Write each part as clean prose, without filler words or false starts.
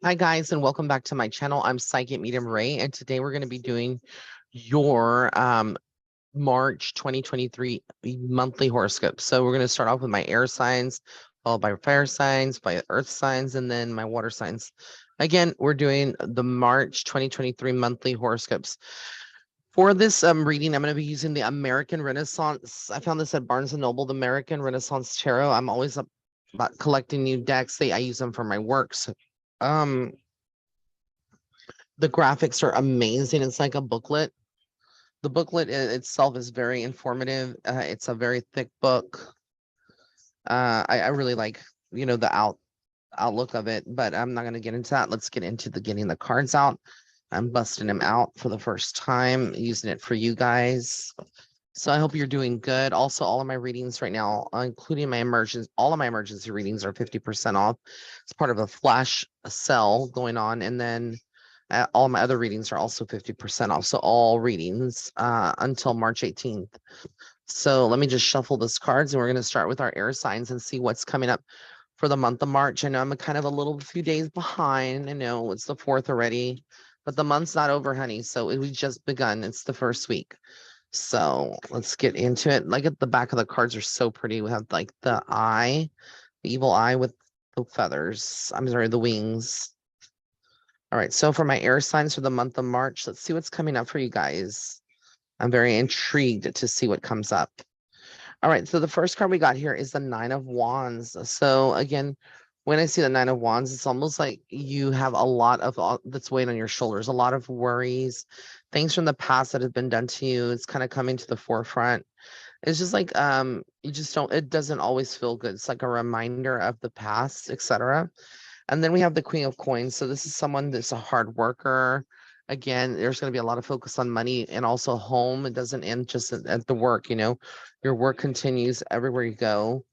Hi guys, and welcome back to my channel. I'm Psychic Medium Ray, and today we're going to be doing your March 2023 monthly horoscope. So we're going to start off with my air signs, followed by fire signs, by earth signs, and then my water signs. Again, we're doing the March 2023 monthly horoscopes. For this reading, I'm going to be using the American Renaissance. I found this at Barnes & Noble, the American Renaissance Tarot. I'm always up about collecting new decks. I use them for my works. Um, the graphics are amazing. It's like a booklet. The booklet itself is very informative. It's a very thick book. I really like, the outlook of it, but I'm not going to get into that. Let's get into getting the cards out. I'm busting them out for the first time, using it for you guys. So I hope you're doing good. Also, all of my readings right now, including all of my emergency readings are 50% off. It's part of a flash sale going on. And then all my other readings are also 50% off. So all readings until March 18th. So let me just shuffle these cards and we're going to start with our air signs and see what's coming up for the month of March. I know I'm kind of a few days behind. I know it's the 4th already, but the month's not over, honey. So we just begun. It's the first week. So let's get into it. Like at the back of the cards are so pretty. We have like the evil eye with the feathers. I'm sorry, the wings. All right. So for my air signs for the month of March, let's see what's coming up for you guys. I'm very intrigued to see what comes up. All right. So the first card we got here is the Nine of Wands. So again, when I see the Nine of Wands, it's almost like you have a lot of that's weighing on your shoulders, a lot of worries, things from the past that have been done to you. It's kind of coming to the forefront. It's just like you just don't, it doesn't always feel good. It's like a reminder of the past, etc. And then we have the Queen of Coins. So this is someone that's a hard worker. Again, there's going to be a lot of focus on money and also home. It doesn't end just at the work, your work continues everywhere you go.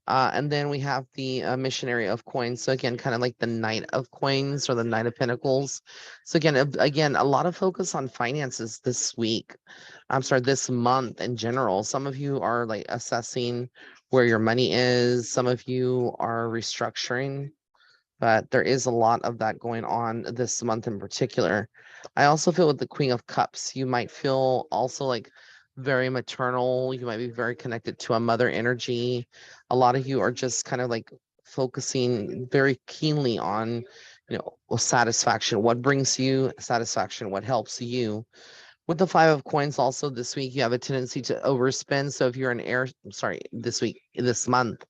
And then we have the missionary of coins. So again, kind of like the knight of coins or the knight of pentacles. So again, a lot of focus on finances this week. I'm sorry, this month in general. Some of you are like assessing where your money is. Some of you are restructuring, but there is a lot of that going on this month in particular. I also feel with the Queen of Cups, you might feel also like very maternal. You might be very connected to a mother energy. A lot of you are just kind of like focusing very keenly on, satisfaction, what brings you satisfaction, what helps you. With the Five of Coins, also this week, you have a tendency to overspend. So if you're an air, sorry, this month,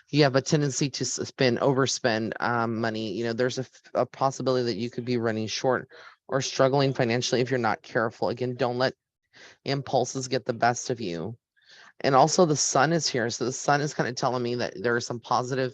you have a tendency to overspend money. There's a possibility that you could be running short or struggling financially if you're not careful. Again, don't let impulses get the best of you. And also the sun is here. So the sun is kind of telling me that there is some positive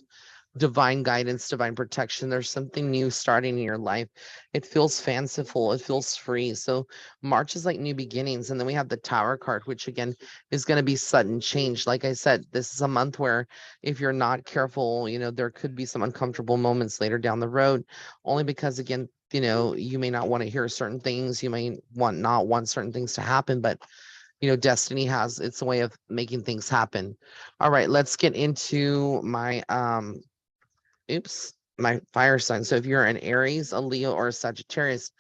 divine guidance, divine protection. There's something new starting in your life. It feels fanciful. It feels free. So March is like new beginnings. And then we have the Tower card, which again is going to be sudden change. Like I said, this is a month where if you're not careful, there could be some uncomfortable moments later down the road, only because again, you may not want to hear certain things. You may not want certain things to happen, but destiny has its way of making things happen. All right, let's get into my fire sign. So if you're an Aries, a Leo, or a Sagittarius,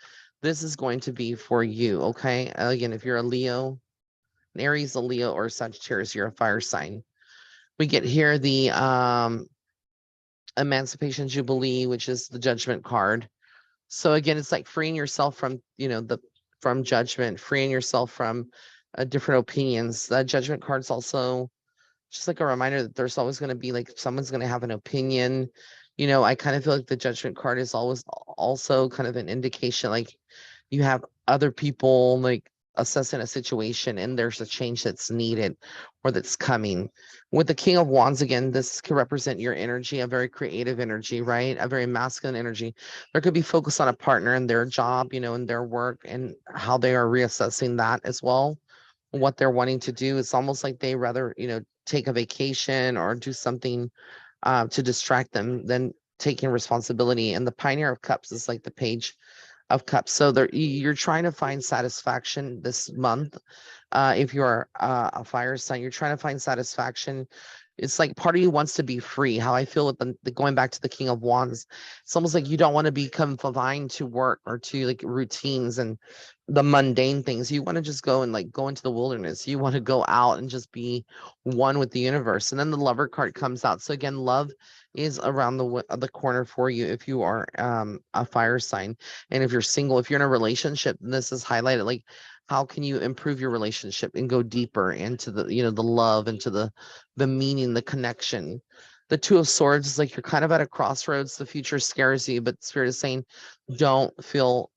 this is going to be for you. Okay. Again, if you're a Leo, an Aries, a Leo, or a Sagittarius, you're a fire sign. We get here the Emancipation Jubilee, which is the Judgment card. So again, it's like freeing yourself from, from judgment, freeing yourself from different opinions. The Judgment card's also just like a reminder that there's always going to be like someone's going to have an opinion. I kind of feel like the Judgment card is always also kind of an indication like you have other people like assessing a situation and there's a change that's needed or that's coming. With the King of Wands, again, this could represent your energy, a very creative energy, right? A very masculine energy. There could be focus on a partner and their job, and their work and how they are reassessing that as well, what they're wanting to do. It's almost like they rather, take a vacation or do something to distract them than taking responsibility. And the Pioneer of Cups is like the Page of Cups. So you're trying to find satisfaction this month. If you're a fire sign, you're trying to find satisfaction. it's like part of you wants to be free. How I feel with the going back to the King of Wands, it's almost like you don't want to become confined to work or to like routines and the mundane things. You want to just go and like go into the wilderness. You want to go out and just be one with the universe. And then the Lover card comes out. So again, love is around the corner for you if you are a fire sign. And if you're single, if you're in a relationship, this is highlighted like how can you improve your relationship and go deeper into the the love, into the meaning, the connection. The Two of Swords is like you're kind of at a crossroads. The future scares you, but Spirit is saying, don't feel,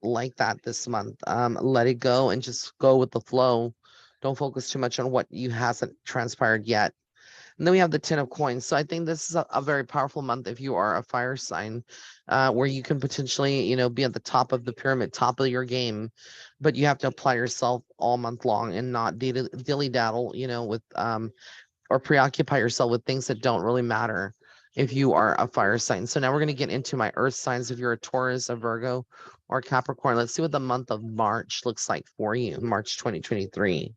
like that this month. Let it go and just go with the flow. Don't focus too much on what you hasn't transpired yet. And then we have the Ten of Coins. So I think this is a very powerful month if you are a fire sign, where you can potentially, be at the top of the pyramid, top of your game, but you have to apply yourself all month long and not dilly daddle, with or preoccupy yourself with things that don't really matter if you are a fire sign. So now we're going to get into my earth signs. If you're a Taurus, a Virgo, or Capricorn, let's see what the month of March looks like for you, March 2023.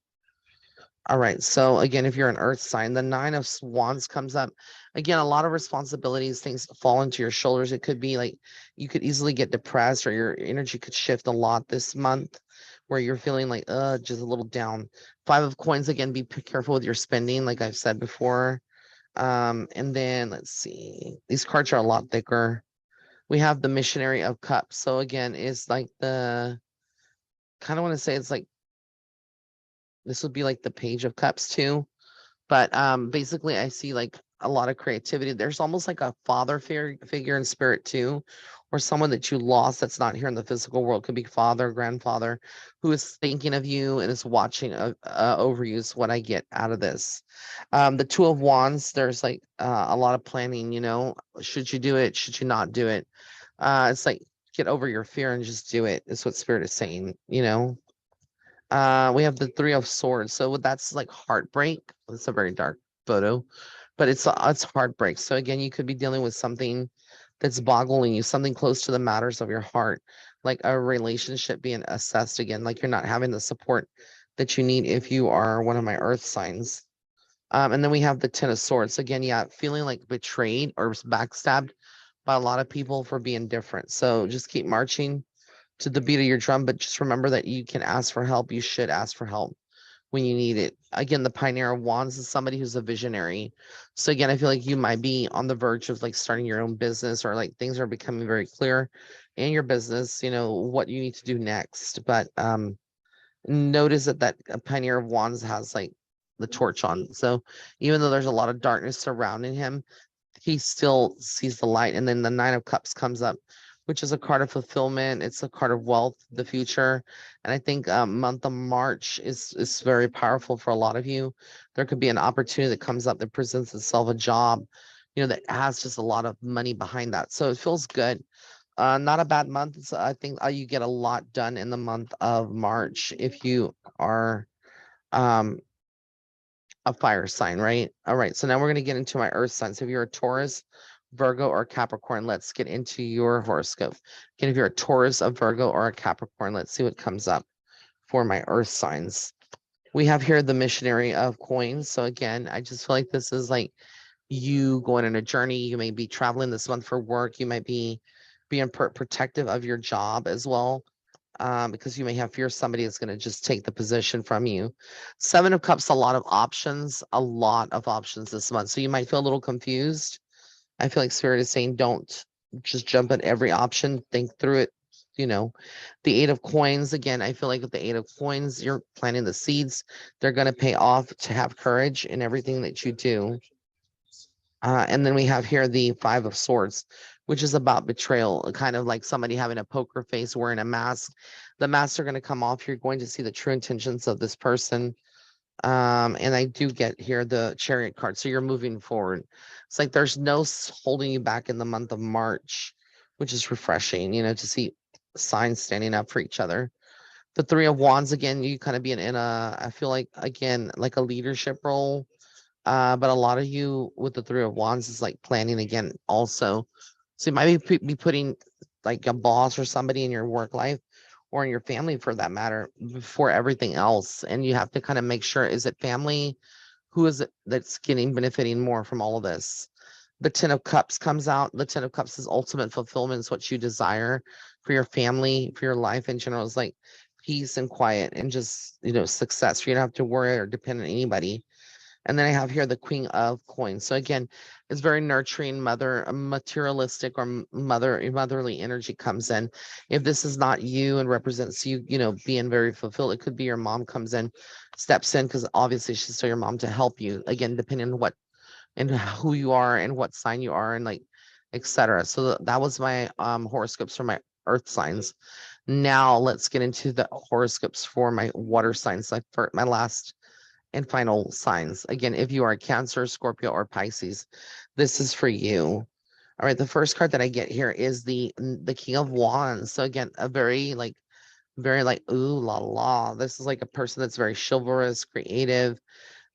All right. So again, if you're an earth sign, the Nine of Wands comes up. Again, a lot of responsibilities, things fall into your shoulders. It could be like you could easily get depressed or your energy could shift a lot this month where you're feeling like, just a little down. Five of Coins, again, be careful with your spending, like I've said before. And then let's see, these cards are a lot thicker. We have the Missionary of Cups. So again, it's like the kind of want to say it's like this would be like the Page of Cups too. But basically, I see like a lot of creativity. There's almost like a father figure in spirit too, or someone that you lost that's not here in the physical world. Could be father, grandfather, who is thinking of you and is watching over you. Is what I get out of this. The Two of Wands. There's like a lot of planning. Should you do it? Should you not do it? It's like get over your fear and just do it. Is what spirit is saying. We have the Three of Swords. So that's like heartbreak. It's a very dark photo, but it's heartbreak. So again, you could be dealing with something that's boggling you, something close to the matters of your heart, like a relationship being assessed again, like you're not having the support that you need if you are one of my earth signs. And then we have the Ten of Swords. Again, yeah, feeling like betrayed or backstabbed by a lot of people for being different. So just keep marching to the beat of your drum, but just remember that you can ask for help. You should ask for help when you need it. Again, the Pioneer of Wands is somebody who's a visionary. So again, I feel like you might be on the verge of like starting your own business or like things are becoming very clear in your business, what you need to do next. But notice that Pioneer of Wands has like the torch on. So even though there's a lot of darkness surrounding him, he still sees the light. And then the Nine of Cups comes up, which is a card of fulfillment. It's a card of wealth, the future. And I think month of March is very powerful for a lot of you. There could be an opportunity that comes up that presents itself, a job, that has just a lot of money behind that. So it feels good. Not a bad month. I think you get a lot done in the month of March if you are um, a fire sign, right? All right. So now we're going to get into my earth signs. If you're a Taurus, Virgo, or Capricorn, let's get into your horoscope. Again, if you're a Taurus, a Virgo, or a Capricorn, let's see what comes up for my earth signs. We have here the Missionary of Coins. So again, I just feel like this is like you going on a journey. You may be traveling this month for work. You might be being protective of your job as well, because you may have fear somebody is going to just take the position from you. Seven of Cups, a lot of options this month. So you might feel a little confused. I feel like Spirit is saying don't just jump at every option, think through it. You know, the Eight of Coins, again, I feel like with the Eight of Coins, you're planting the seeds. They're going to pay off to have courage in everything that you do. And then we have here the Five of Swords, which is about betrayal, kind of like somebody having a poker face, wearing a mask. The masks are going to come off. You're going to see the true intentions of this person. And I do get here the Chariot card. So you're moving forward. It's like there's no holding you back in the month of March, which is refreshing, to see signs standing up for each other. The Three of Wands, again, you kind of being in I feel like, again, like a leadership role. But a lot of you with the Three of Wands is like planning again also. So you might be putting like a boss or somebody in your work life or in your family for that matter before everything else. And you have to kind of make sure, is it family who is it that's benefiting more from all of this? The 10 of Cups comes out. The 10 of Cups is ultimate fulfillment. It's what you desire for your family, for your life in general. It's like peace and quiet and just, success. You don't have to worry or depend on anybody. And then I have here the Queen of Coins. So again, it's very nurturing, materialistic or motherly energy comes in. If this is not you and represents you, being very fulfilled, it could be your mom comes in, steps in, because obviously she's still your mom to help you. Again, depending on what and who you are and what sign you are and like, etc. So that was my horoscopes for my earth signs. Now let's get into the horoscopes for my water signs, like for my last and final signs. Again, if you are a Cancer, Scorpio, or Pisces, this is for you. All right, the first card that I get here is the King of Wands. So again, a very like ooh la la. This is like a person that's very chivalrous, creative.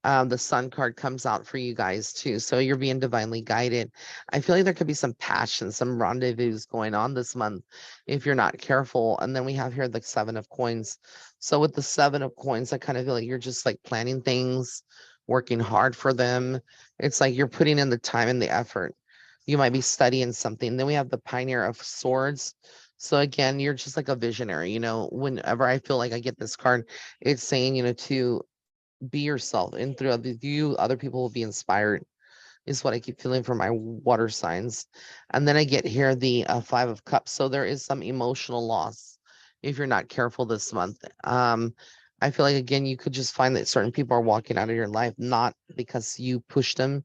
The Sun card comes out for you guys too. So you're being divinely guided. I feel like there could be some passion, some rendezvous going on this month if you're not careful. And then we have here the Seven of Coins. So with the Seven of Coins, I kind of feel like you're just like planning things, working hard for them. It's like you're putting in the time and the effort. You might be studying something. Then we have the Pioneer of Swords. So again, you're just like a visionary. Whenever I feel like I get this card, it's saying, to be yourself, and through other people will be inspired, is what I keep feeling for my water signs. And then I get here the Five of Cups. So there is some emotional loss if you're not careful this month. I feel like, again, you could just find that certain people are walking out of your life, not because you pushed them,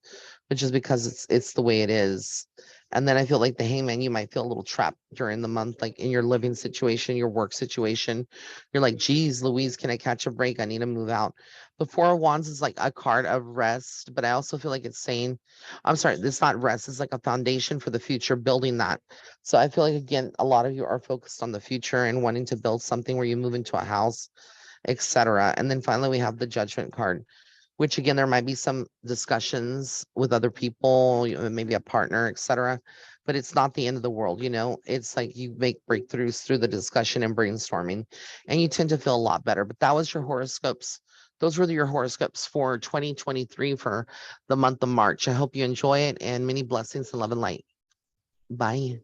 but just because it's the way it is. And then I feel like the Hangman, you might feel a little trapped during the month, like in your living situation, your work situation. You're like, geez, Louise, can I catch a break? I need to move out. The Four of Wands is like a card of rest, but I also feel like it's saying, I'm sorry, it's not rest. It's like a foundation for the future, building that. So I feel like, again, a lot of you are focused on the future and wanting to build something where you move into a house, etc. And then finally, we have the Judgment card, which again, there might be some discussions with other people, maybe a partner, etc. But it's not the end of the world. It's like you make breakthroughs through the discussion and brainstorming, and you tend to feel a lot better. But that was your horoscopes. Those were your horoscopes for 2023 for the month of March. I hope you enjoy it, and many blessings and love and light. Bye.